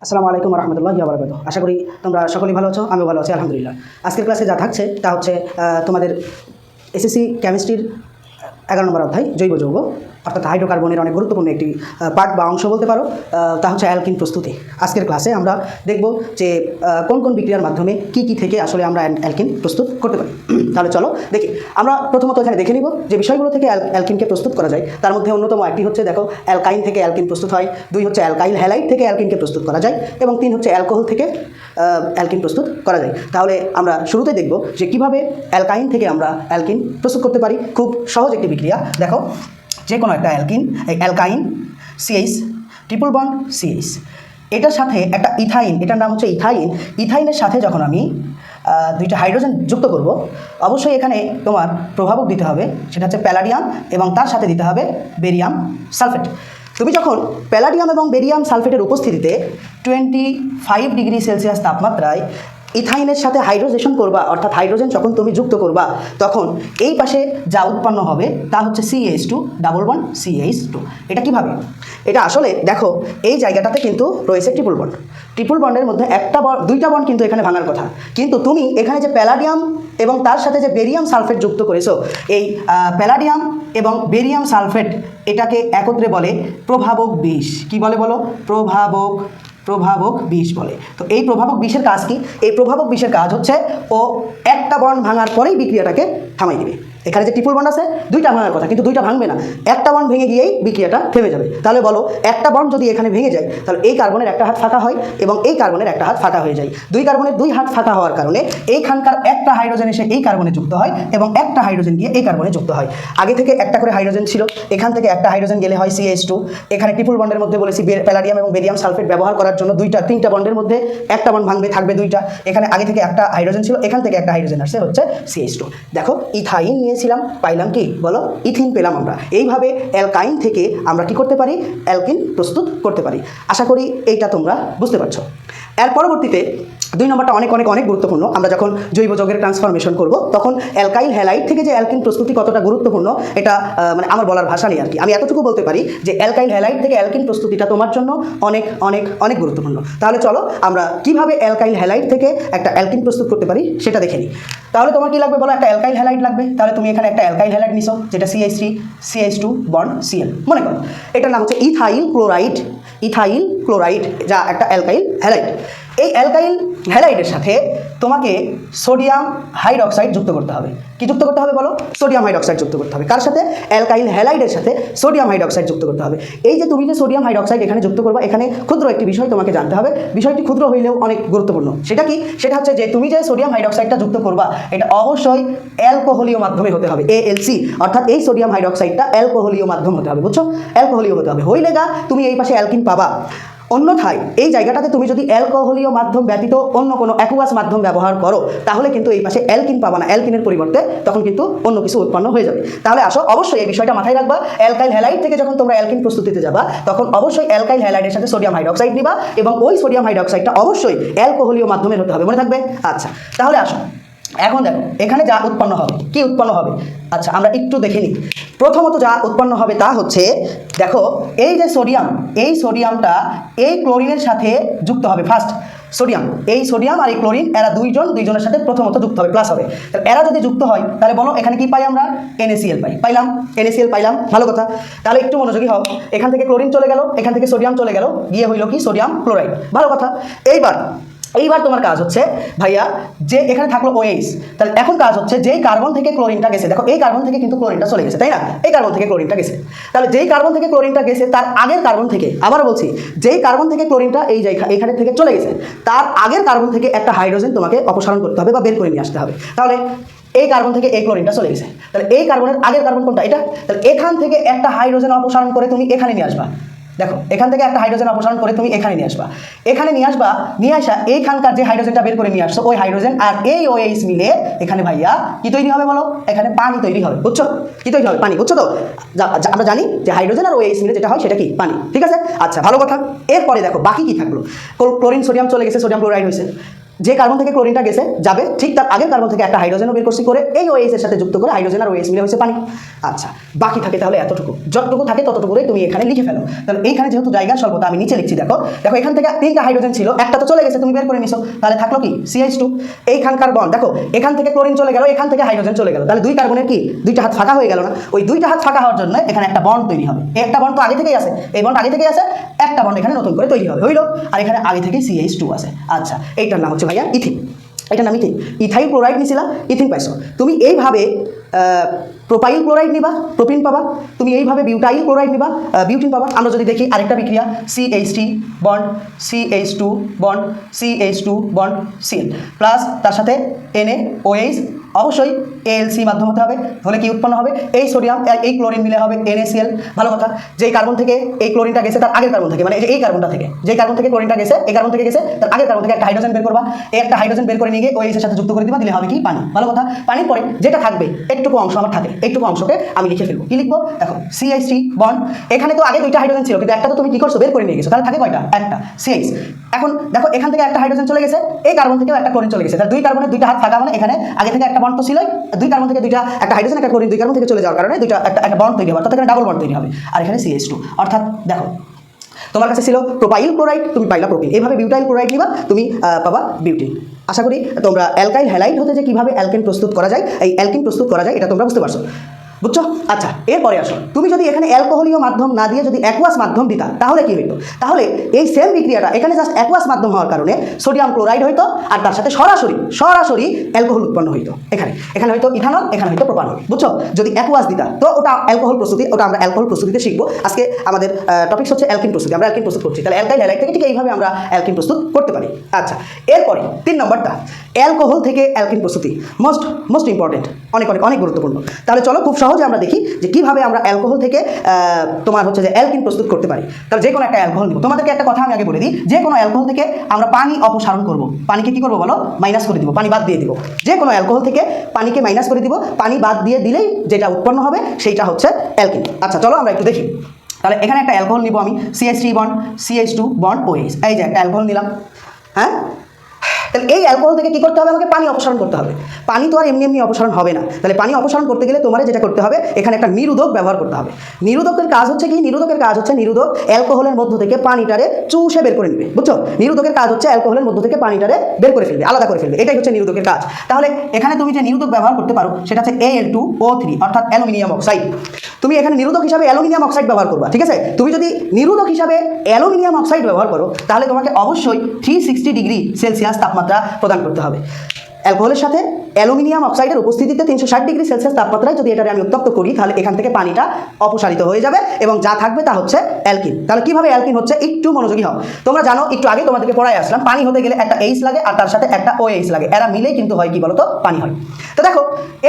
আসসালামু আলাইকুম রহমতুল্লাহি ওয়া বারাকাতুহু। আশা করি তোমরা সকলেই ভালো আছো, আমিও ভালো আছি আলহামদুলিল্লাহ। আজকের ক্লাসে যা থাকছে তা হচ্ছে তোমাদের এসএসসি কেমিস্ট্রির 11 নম্বর অধ্যায় জৈব যৌগ, অর্থাৎ হাইড্রোকার্বনের অনেক গুরুত্বপূর্ণ একটি পার্ট বা অংশ বলতে পারো। তা হচ্ছে অ্যালকিন প্রস্তুতি। আজকের ক্লাসে আমরা দেখব যে কোন কোন বিক্রিয়ার মাধ্যমে কি থেকে আসলে আমরা অ্যালকিন প্রস্তুত করতে পারি। তাহলে চলো দেখি। আমরা প্রথমত এখানে দেখে নিব যে বিষয়গুলো থেকে অ্যালকিনকে প্রস্তুত করা যায়। তার মধ্যে অন্যতম একটি হচ্ছে দেখো অ্যালকাইন থেকে অ্যালকিন প্রস্তুত হয়, 2 হচ্ছে অ্যালকাইল হ্যালাইড থেকে অ্যালকিনকে প্রস্তুত করা যায় এবং 3 হচ্ছে অ্যালকোহল থেকে অ্যালকিন প্রস্তুত করা যায়। তাহলে আমরা শুরুতে দেখব যে কিভাবে অ্যালকাইন থেকে আমরা অ্যালকিন প্রস্তুত করতে পারি। খুব সহজ একটি বিক্রিয়া। দেখো যে কোনো একটা অ্যালকাইন CH ট্রিপল বন্ড CH, এটার সাথে একটা ইথাইন, এটার নাম হচ্ছে ইথাইন। ইথাইনের সাথে যখন আমি 2টা হাইড্রোজেন যুক্ত করব, অবশ্যই এখানে তোমার প্রভাবক দিতে হবে, সেটা হচ্ছে প্যালাডিয়াম, এবং তার সাথে দিতে হবে বেরিয়াম সালফেট। তুমি যখন প্যালাডিয়াম এবং বেরিয়াম সালফেটের উপস্থিতিতে 25 ডিগ্রি সেলসিয়াস তাপমাত্রায় ইথাইনের সাথে হাইড্রোজেশন করবা, অর্থাৎ হাইড্রোজেন যখন তুমি যুক্ত করবা, তখন এই পাশে যা উৎপন্ন হবে তা হচ্ছে CH2 ডাবল বন্ড CH2। এটা কিভাবে? এটা আসলে দেখো এই জায়গাটাতে কিন্তু রয়েছে ট্রিপল বন্ডের মধ্যে 2টা বন্ড কিন্তু এখানে ভাঙার কথা, কিন্তু তুমি এখানে যে প্যালাডিয়াম এবং তার সাথে যে বেরিয়াম সালফেট যুক্ত করেছো, এই প্যালাডিয়াম এবং বেরিয়াম সালফেট এটাকে একত্রে বলে প্রভাবক বিষ। কি বলে বলো? প্রভাবক বিষ বলে। তো এই প্রভাবক বিষের কাজ কি? এই প্রভাবক বিষের কাজ হচ্ছে ও একটা বন্ড ভাঙার পরেই বিক্রিয়াটাকে থামাই দিবে। এখানে যে ট্রিপল বন্ড আছে 2টা ভাঙার কথা, কিন্তু 2টা ভাঙবে না, একটা বন্ড ভেঙে গিয়েই বিক্রিয়াটা থেমে যাবে। তাহলে বলো একটা বন্ড যদি এখানে ভেঙে যায়, তাহলে এই কার্বনের একটা হাত ফাঁকা হয় এবং এই কার্বনের একটা হাত ফাঁকা হয়ে যায়। 2 কার্বনের 2 হাত ফাঁকা হওয়ার কারণে এইখানকার একটা হাইড্রোজেন এসে এই কার্বনে যুক্ত হয় এবং একটা হাইড্রোজেন গিয়ে এই কার্বনে যুক্ত হয়। আগে থেকে একটা করে হাইড্রোজেন ছিল, এখান থেকে একটা হাইড্রোজেন গেলে হয় CH2। এখানে ট্রিপল বন্ডের মধ্যে বলেছি প্যালাডিয়াম এবং বেরিয়াম সালফেট ব্যবহার করার জন্য 3টা বন্ডের মধ্যে একটা বন্ড ভাঙবে, থাকবে 2টা। এখানে আগে থেকে একটা হাইড্রোজেন ছিল, এখান থেকে একটা হাইড্রোজেন আসছে হচ্ছে CH2। দেখো ইথাইন নিয়েছিলাম, পাইলাম কি বলো? ইথিন পেলাম আমরা। এইভাবে অ্যালকাইন থেকে আমরা কি করতে পারি? অ্যালকিন প্রস্তুত করতে পারি। আশা করি এইটা তোমরা বুঝতে পারছো। এর পরবর্তীতে 2 নম্বরটা অনেক অনেক অনেক গুরুত্বপূর্ণ। আমরা যখন জৈব যৌগের ট্রান্সফরমেশন করব, তখন অ্যালকাইল হ্যালাইড থেকে যে অ্যালকিন প্রস্তুতি কতটা গুরুত্বপূর্ণ, এটা মানে আমার বলার ভাষা নেই আর কি। আমি এতটুকু বলতে পারি যে অ্যালকাইল হ্যালাইড থেকে অ্যালকিন প্রস্তুতিটা তোমার জন্য অনেক অনেক অনেক গুরুত্বপূর্ণ। তাহলে চলো আমরা কিভাবে অ্যালকাইল হ্যালাইড থেকে একটা অ্যালকিন প্রস্তুত করতে পারি সেটা দেখে নিই। তাহলে তোমার কি লাগবে বলো? একটা অ্যালকাইল হ্যালাইড লাগবে। তাহলে তুমি এখানে একটা অ্যালকাইল হ্যালাইড নিছো, যেটা CH2 বন্ড Cl। মনে করো এটার নাম হচ্ছে ইথাইল ক্লোরাইড, যা একটা অ্যালকাইল হ্যালাইড। এই অ্যালকাইল হ্যালাইডের সাথে তোমাকে সোডিয়াম হাইড্রক্সাইড যুক্ত করতে হবে। কি যুক্ত করতে হবে বলো? সোডিয়াম হাইড্রক্সাইড যুক্ত করতে হবে। কার সাথে? অ্যালকাইল হ্যালাইডের সাথে সোডিয়াম হাইড্রক্সাইড যুক্ত করতে হবে। এই যে তুমি যে সোডিয়াম হাইড্রক্সাইড এখানে যুক্ত করবা, এখানে ক্ষুদ্র একটি বিষয় তোমাকে জানতে হবে। বিষয়টি ক্ষুদ্র হইলেও অনেক গুরুত্বপূর্ণ। সেটা কি? সেটা হচ্ছে যে তুমি যে সোডিয়াম হাইড্রক্সাইডটা যুক্ত করবা, এটা অবশ্যই অ্যালকোহলীয় মাধ্যমে হতে হবে, ALC। অর্থাৎ এই সোডিয়াম হাইড্রক্সাইডটা অ্যালকোহলীয় মাধ্যম হতে হবে, বুঝছো? অ্যালকোহলীয় হতে হবে। হইলে গা তুমি এই পাশে অ্যালকিন পাবা। অন্যথায় এই জায়গাটাতে তুমি যদি অ্যালকোহলীয় মাধ্যম ব্যতীত অন্য কোনো অ্যাকুয়াস মাধ্যম ব্যবহার করো, তাহলে কিন্তু এই পাশে অ্যালকিন পাবা না। অ্যালকিনের পরিবর্তে তখন কিন্তু অন্য কিছু উৎপন্ন হয়ে যাবে। তাহলে আসো অবশ্যই এই বিষয়টা মাথায় রাখবা। অ্যালকাইল হ্যালাইড থেকে যখন তোমরা অ্যালকিন প্রস্তুতিতে যাবা, তখন অবশ্যই অ্যালকাইল হ্যালাইডের সাথে সোডিয়াম হাইড্রক্সাইড নিবা এবং ওই সোডিয়াম হাইড্রক্সাইডটা অবশ্যই অ্যালকোহলীয় মাধ্যমের হতে হবে, মনে থাকবে? আচ্ছা, তাহলে আসো এখন দেখো এখানে যা উৎপন্ন হবে। কি উৎপন্ন হবে? আচ্ছা আমরা একটু দেখে নিই। প্রথমত যা উৎপন্ন হবে তা হচ্ছে, দেখো এই যে সোডিয়াম, এই সোডিয়ামটা এই ক্লোরিনের সাথে যুক্ত হবে। ফার্স্ট সোডিয়াম, এই সোডিয়াম আর এই ক্লোরিন, এরা দুইজনের সাথে প্রথমত যুক্ত হবে, প্লাস হবে। তাহলে এরা যদি যুক্ত হয়, তাহলে বলো এখানে কি পাই আমরা? NaCl পাইলাম, NaCl পাইলাম, ভালো কথা। তাহলে একটু মনোযোগী হও। এখান থেকে ক্লোরিন চলে গেল, এখান থেকে সোডিয়াম চলে গেল, গিয়ে হইল কি? সোডিয়াম ক্লোরাইড, ভালো কথা। এইবার তোমার কাজ হচ্ছে ভাইয়া যে এখানে থাকলো OH, তাহলে এখন কাজ হচ্ছে যেই কার্বন থেকে ক্লোরিনটা গেছে, দেখো এই কার্বন থেকে কিন্তু ক্লোরিনটা চলে গেছে, তাই না? এই কার্বন থেকে ক্লোরিনটা গেছে। তাহলে যেই কার্বন থেকে ক্লোরিনটা গেছে, তার আগের কার্বন থেকে, আবারও বলছি, যেই কার্বন থেকে ক্লোরিনটা এইখানে থেকে চলে গেছে, তার আগের কার্বন থেকে একটা হাইড্রোজেন তোমাকে অপসারণ করতে হবে বা বের করে নিয়ে আসতে হবে। তাহলে এই কার্বন থেকে এই ক্লোরিনটা চলে গেছে, তাহলে এই কার্বনের আগের কার্বন কোনটা? এটা। তাহলে এখান থেকে একটা হাইড্রোজেন অপসারণ করে তুমি এখানে নিয়ে আসবা। দেখো এখান থেকে একটা হাইড্রোজেন অপসারণ করে তুমি এখানে নিয়ে আসবা। নিয়ে আসা এইখানকার যে হাইড্রোজেনটা বের করে নিয়ে আসছো, ওই হাইড্রোজেন আর এই OH মিলে এখানে ভাইয়া কি তৈরি হবে বলো? এখানে পানি তৈরি হবে, বুঝছো? কি তৈরি হবে? পানি, বুঝছো তো? আমরা জানি যে হাইড্রোজেন আর OH মিলে যেটা হয় সেটা কি? পানি, ঠিক আছে? আচ্ছা ভালো কথা। এরপরে দেখো বাকি কি থাকলো? ক্লোরিন সোডিয়াম চলে গেছে, সোডিয়াম ক্লোরাইড হয়েছে। যে কার্বন থেকে ক্লোরিনটা গেছে যাবে, ঠিক তার আগের কার্বন থেকে একটা হাইড্রোজেনও বের করছি করে এই OH এর সাথে যুক্ত করে হাইড্রোজেন আর OH মিলে হয়েছে পানি। আচ্ছা, বাকি থাকে তাহলে এতটুকু, যতটুকু থাকে ততটুকুই তুমি এখানে লিখে ফেলো। তাহলে এইখানে যেহেতু জায়গা স্বল্পতা আমি নিচে লিখছি, দেখো দেখো এখান থেকে 3টা হাইড্রোজেন ছিল, একটা তো চলে গেছে, তুমি বের করে নিছো, তাহলে থাকলো কি CH2। এইখানকার বন্ড দেখো, এখান থেকে ক্লোরিন চলে গেল, এখান থেকে হাইড্রোজেন চলে গেল, তাহলে 2 কার্বনের কি 2টা হাত ফাঁকা হয়ে গেল না? ওই 2টা হাত ফাঁকা হওয়ার জন্য এখানে একটা বন্ড তৈরি হবে। একটা বন্ড তো আগে থেকেই আছে, এই বন্ড আগে থেকেই আছে, একটা বন্ড এখানে নতুন করে তৈরি হবে, হইলো। আর এখানে আগে থেকেই CH2 আছে। আচ্ছা, এইটার নাম হচ্ছে ভাইয়া ইথিন। এটার নাম ইথিন। ইথাইল ক্লোরাইড নিছিলা, ইথিন পাইছো। তুমি এইভাবে প্রোপাইল ক্লোরাইড নিবা, প্রোপিন পাবা। তুমি এইভাবে বিউটাইল ক্লোরাইড নিবা, বিউটিন পাবা। আমরা যদি দেখি আরেকটা বিক্রিয়া, CH3 bond CH2 bond CH2 bond Cl plus তার সাথে NaOH, অবশ্যই ALC মাধ্যম হতে হবে, হলে কি উৎপন্ন হবে? এই সোডিয়াম এই ক্লোরিন মিলে হবে NaCl। ভালো কথা, যেই কার্বন থেকে এই ক্লোরিনটা গেছে তার আগের কার্বন থেকে, মানে এই কার্বনটা থেকে, যেই কার্বন থেকে ক্লোরিনটা গেছে এই কার্বন থেকে গেছে তার আগের কার্বন থেকে একটা হাইড্রোজেন বের করবা। এই একটা হাইড্রোজেন বের করে নিয়ে গিয়ে OH এর সাথে যুক্ত করে দিবা, দিলে হবে কি পানি। ভালো কথা, পানির পরে যেটা থাকবে একটুকু অংশ আমার থাকে, একটুকু অংশকে আমি লিখে ফেলবো। কি লিখবো? দেখো CH3 বন্ড, এখানে তো আগে 2টা হাইড্রোজেন ছিল, কিন্তু একটা তো তুমি কি করছো বের করে নিয়ে গেছো, তাহলে থাকে কয়টা? একটা CH। এখন দেখো এখান থেকে একটা হাইড্রোজেন চলে গেছে, এই কার্বন থেকেও একটা ক্লোরিন চলে গেছে, তাহলে 2 কার্বনের 2টা হাত ফাঁকা, মানে এখানে আগে থেকে একটা বন্ড তো ছিলই, 2 কার্বন থেকে 2টা, একটা হাইড্রোজেন একটা ক্লোরিন 2 কার্বন থেকে চলে যাওয়ার কারণে একটা বন্ড তৈরি হবে, অর্থাৎ এখানে ডাবল বন্ড তৈরি হবে, আর এখানে CH2। অর্থাৎ দেখো তোমার কাছে ছিল প্রোপাইল ক্লোরাইড, তুমি পাইলা প্রোপিন। এইভাবে বিউটাইল ক্লোরাইড নিবা, তুমি পাবা বিউটিন। আশা করি তোমরা অ্যালকাইল হ্যালাইড হতে যে কীভাবে অ্যালকেন প্রস্তুত করা যায়, এই অ্যালকিন প্রস্তুত করা যায়, এটা তোমরা বুঝতে পারছো, বুঝছো? আচ্ছা, এরপরে আসো, তুমি যদি এখানে অ্যালকোহলীয় মাধ্যম না দিয়ে যদি অ্যাকুয়াস মাধ্যম দিতা, তাহলে কি হইতো? তাহলে এই সেম বিক্রিয়াটা এখানে জাস্ট অ্যাকুয়াস মাধ্যম হওয়ার কারণে সোডিয়াম ক্লোরাইড হইতো, আর তার সাথে সরাসরি অ্যালকোহল উৎপন্ন হইতো। এখানে হয়তো ইথানল, এখানে হয়তো প্রোপানল, বুঝছো? যদি অ্যাকুয়াস দিতা তো ওটা অ্যালকোহল প্রস্তুতি, ওটা আমরা অ্যালকোহল প্রস্তুতিতে শিখবো। আজকে আমাদের টপিক হচ্ছে অ্যালকিন প্রস্তুতি, আমরা অ্যালকিন প্রস্তুত করছি, তাহলে অ্যালকাইল হ্যালাইড থেকে ঠিক এইভাবে আমরা অ্যালকিন প্রস্তুত করতে পারি। আচ্ছা, এরপরে 3 নম্বরটা অ্যালকোহল থেকে অ্যালকিন প্রস্তুতি, মোস্ট ইম্পর্টেন্ট, অনেক গুরুত্বপূর্ণ। তাহলে চলো খুব সহজে আমরা দেখি যে কীভাবে আমরা অ্যালকোহল থেকে তোমার হচ্ছে যে অ্যালকিন প্রস্তুত করতে পারি। তাহলে যে কোনো একটা অ্যালকোহল নিব, তোমাদেরকে একটা কথা আমি আগে বলে দিই, যে কোনো অ্যালকোহল থেকে আমরা পানি অপসারণ করব। পানিকে কী করবো বলো? মাইনাস করে দিব, পানি বাদ দিয়ে দিব। যে কোনো অ্যালকোহল থেকে পানিকে মাইনাস করে দিব, পানি বাদ দিয়ে দিলেই যেটা উৎপন্ন হবে সেইটা হচ্ছে অ্যালকিন। আচ্ছা, চলো আমরা একটু দেখি। তাহলে এখানে একটা অ্যালকোহল নিব আমি, CH3 bond CH2 bond OH, এই যে একটা অ্যালকোহল নিলাম। হ্যাঁ, তাহলে এই অ্যালকোহল থেকে কী করতে হবে? আমাকে পানি অপসারণ করতে হবে। পানি তো আর এমনি অপসারণ হবে না, তাহলে পানি অপসারণ করতে গেলে তোমার যেটা করতে হবে, এখানে একটা নিরোধক ব্যবহার করতে হবে। নিরোধকের কাজ হচ্ছে কি? নিরোধকের কাজ হচ্ছে নিরোধক অ্যালকোহলের মধ্য থেকে পানিটারে চুষে বের করে নেবে, বুঝছো? নিরোধকের কাজ হচ্ছে অ্যালকোহলের মধ্য থেকে পানিটারে বের করে ফেলবে, আলাদা করে ফেলবে, এটাই হচ্ছে নিরোধকের কাজ। তাহলে এখানে তুমি যে নিরোধক ব্যবহার করতে পারো সেটা হচ্ছে Al2O3, অর্থাৎ অ্যালুমিনিয়াম অক্সাইড। তুমি এখানে নিরোধক হিসাবে অ্যালুমিনিয়াম অক্সাইড ব্যবহার করবা, ঠিক আছে? তুমি যদি নিরোধক হিসাবে অ্যালুমিনিয়াম অক্সাইড ব্যবহার করো, তাহলে তোমাকে অবশ্যই 360 ডিগ্রি সেলসিয়াস তাপমাত্রা প্রদান করতে হবে। অ্যালকোহলের সাথে অ্যালুমিনিয়াম অক্সাইডের উপস্থিতিতে 360 ডিগ্রি সেলসিয়াস তাপমাত্রায় যদি এটারে আমি উত্তপ্ত করি, তাহলে এখান থেকে পানিটা অপসারিত হয়ে যাবে এবং যা থাকবে তা হচ্ছে অ্যালকিন। তাহলে কীভাবে অ্যালকিন হচ্ছে একটু মনোযোগী হও। তোমরা জানো, একটু আগে তোমাদেরকে পড়ায় আসলাম, পানি হতে গেলে একটা H লাগে আর তার সাথে একটা OH লাগে, এরা মিলেই কিন্তু হয় কি বলো তো? পানি হয়। তো দেখো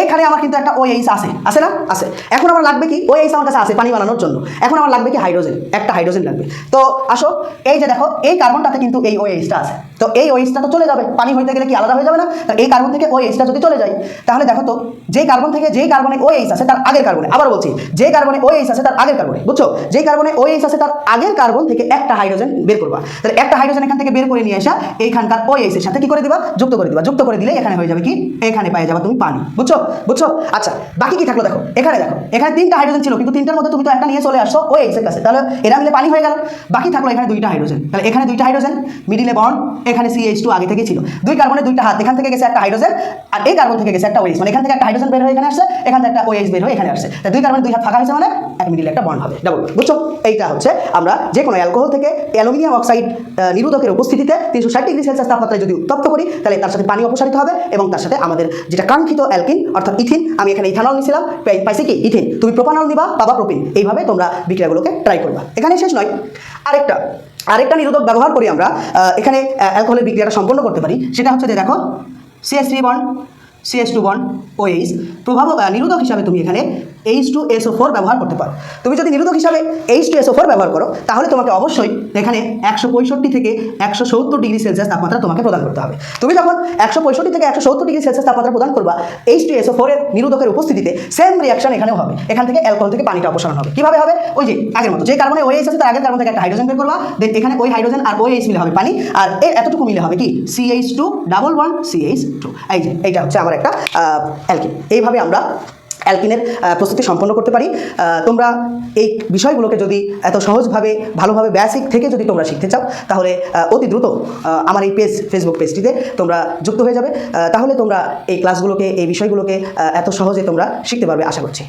এখানে আমার কিন্তু একটা OH আছে না? আছে। এখন আমার লাগবে কি? OH আমার কাছে আছে পানি বানানোর জন্য, এখন আমার লাগবে কি? হাইড্রোজেন, একটা হাইড্রোজেন লাগবে। তো আসো, এই যে দেখো এই কার্বনটাতে কিন্তু এই OH-টা আছে, তো এই OH-টা তো চলে যাবে, পানি হইতে গেলে কি আলাদা হয়ে যাবে না? এই কার্বন থেকে OH-টা যদি চলে যায়, তাহলে দেখো তো যেই কার্বনে OH আছে তার আগের কার্বনে, আবার বলছি, যে কার্বনে OH আছে তার আগের কার্বনে, বুঝছো? যেই কার্বনে OH আছে তার আগের কার্বন থেকে একটা হাইড্রোজেন বের করবা। তাহলে একটা হাইড্রোজেন এখান থেকে বের করে নিয়ে আসা এইখানকার OH এর সাথে কি করে দিবা? যুক্ত করে দিবা। যুক্ত করে দিলে এখানে হয়ে যাবে কি? এখানে পেয়ে যাবে তুমি পানি, বুঝছো? আচ্ছা, বাকি কি থাকলো? দেখো এখানে 3টা হাইড্রোজেন ছিল, কিন্তু 3টার মধ্যে তুমি তো একটা নিয়ে চলে আসছো OH এর কাছে, তাহলে এরা মিলে পানি হয়ে গেল। বাকি থাকলো এখানে 2টা হাইড্রোজেন, তাহলে এখানে 2টা হাইড্রোজেন, মিডিলে বন্ড, এখানে CH2 আগে থেকে ছিল, 2 কার্বনের 2টা হাত, এখান থেকে গেছে একটা হাইড্রোজেন আর এই কার্বন থেকে গেছে একটা OH, মানে এখান থেকে একটা হাইড্রোজেন বের হয়ে এখানে আসছে, এখান থেকে একটা OH বের হয়ে এখানে আসছে, তাই 2 কার্বনের 2 হাত ফাঁকা হয়েছে, মানে এক মিডিলে একটা বন্ড হবে, ডাবল, বুঝছো? এইটা হচ্ছে আমরা যে কোনো অ্যালকোহল থেকে অ্যালুমিনিয়াম অক্সাইড নিরোধকের উপস্থিতিতে 360 ডিগ্রি সেলসিয়াস তাপমাত্রায় যদি উত্তপ্ত করি, তাহলে তার সাথে পানি অপসারিত হবে এবং তার সাথে আমাদের যেটা কাঙ্ক্ষিত অ্যালকিন অর্থাৎ ইথিন, আমি এখানে ইথানল নিয়েছিলাম, পাইছি কি? ইথিন। তুমি প্রোপানল নিবা, পাবা প্রোপিন। এইভাবে তোমরা বিক্রিয়াগুলোকে ট্রাই করবা। এখানে শেষ নয়, আরেকটা নিরোধক ব্যবহার করি আমরা এখানে অ্যালকোহলের বিক্রিয়াটা সম্পন্ন করতে পারি। সেটা হচ্ছে যে দেখো CH3 bond CH2 bond OH, প্রভাবক নিরোধক হিসাবে তুমি এখানে H2SO4 ব্যবহার করতে পারো। তুমি যদি নিরোধক হিসাবে H2SO4 ব্যবহার করো তাহলে তোমাকে অবশ্যই এখানে 165 থেকে 170 ডিগ্রি সেলসিয়াস তাপমাত্রা তোমাকে প্রদান করতে হবে। তুমি যখন 165 থেকে 170 ডিগ্রি সেলসিয়াস তাপমাত্রা প্রদান করবা, H2SO4 এর নিরোধকের উপস্থিতিতে সেম রিঅ্যাকশন এখানেও হবে। এখান থেকে অ্যালকোহল থেকে পানিটা অপসারণ হবে। কিভাবে হবে? ওই যে আগের মতো, যে কার্বনে OH আছে তার আগের কার্বন থেকে একটা হাইড্রোজেন বের করবা, দেন এখানে ওই হাইড্রোজেন আর OH মিলে হবে পানি, আর এর এতটুকু মিলে হবে কি CH2 ডাবল বন্ড CH2। এই যে এইটা হচ্ছে আমার একটা অ্যালকিন। এইভাবে আমরা অ্যালকিনের প্রস্তুতি সম্পন্ন করতে পারি। তোমরা এই বিষয়গুলোকে যদি এত সহজভাবে ভালোভাবে বেসিক থেকে যদি তোমরা শিখতে চাও তাহলে অতি দ্রুত আমার এই ফেসবুক পেজটিতে তোমরা যুক্ত হয়ে যাবে। তাহলে তোমরা এই ক্লাসগুলোকে, এই বিষয়গুলোকে এত সহজে তোমরা শিখতে পারবে আশা করছি।